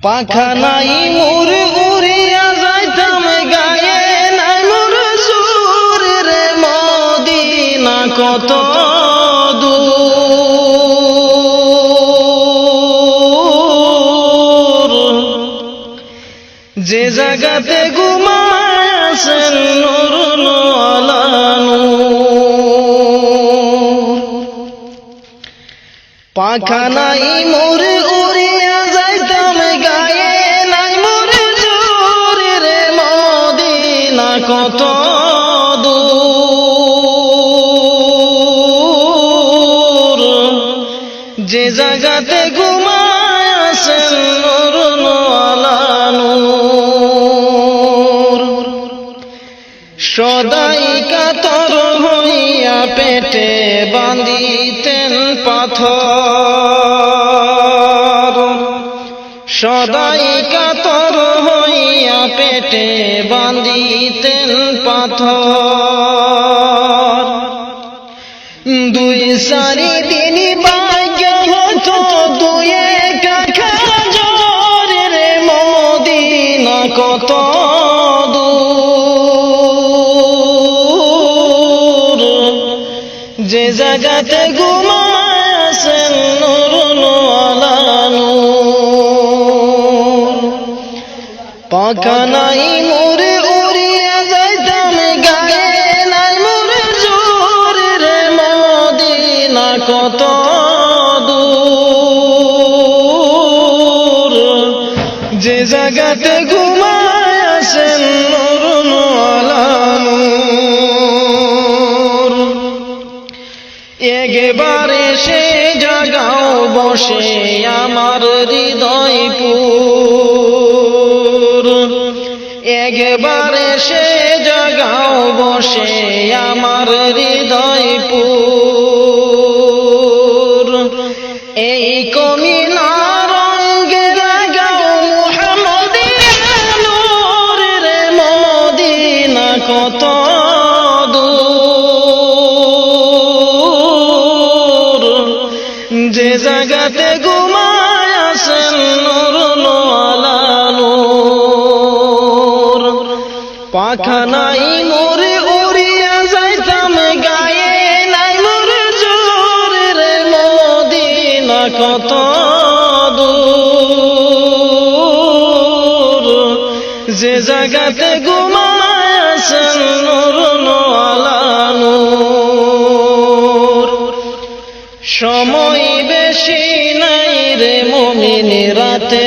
পাখা নাই মোর উড়িয়া যাইতাম গায়ে নাই মোর সুর রে মদিনা কত দূর যে জায়গাতে ঘুমায় আছেন নূর আলা নূর পাখা নাই মোর উড়িয়া যাইতাম গায়ে নাই মোর সুর রে মদিনা কত দূর যে জায়গাতে ঘুমায় আছেন নূর আলা নূর সদাই কাতর হইয়া পেটে বাঁধিতেন পাথর সদাই কাতর হইয়া পেটে বাঁধিতেন পাথর দুই সারি দিন ভাগ্য হতো দুই কাখা জোর রে মদিনা কত দূর যে জায়গাতে ঘুমায় আছেন নূর আলা নূর পাখা নাই মোর উড়িয়া যাইতাম গায়ে নাই মোর জোর রে মদিনা কত দূর যে জায়গাতে ঘুমায় আছেন নূর আলা নূর একবারে সে জাগাও বসে আমার হৃদয়পুর একবারে সে জাগাও বসে আমার হৃদয়পুর এই কমিনার রঙে জাগাও মুহাম্মদিয়া নূর রে মদিনা কত দূর যে জায়গাতে ঘুমায় আছেন নূর আলা নূর পাখা নাই মোর উড়িয়া যাইতাম গায়ে নাই মোর জোর রে মদিনা কত দূর যে জায়গাতে ঘুমায় আছেন নূর আলা নূর সময় বেশি নাই রে মুমিন রাতে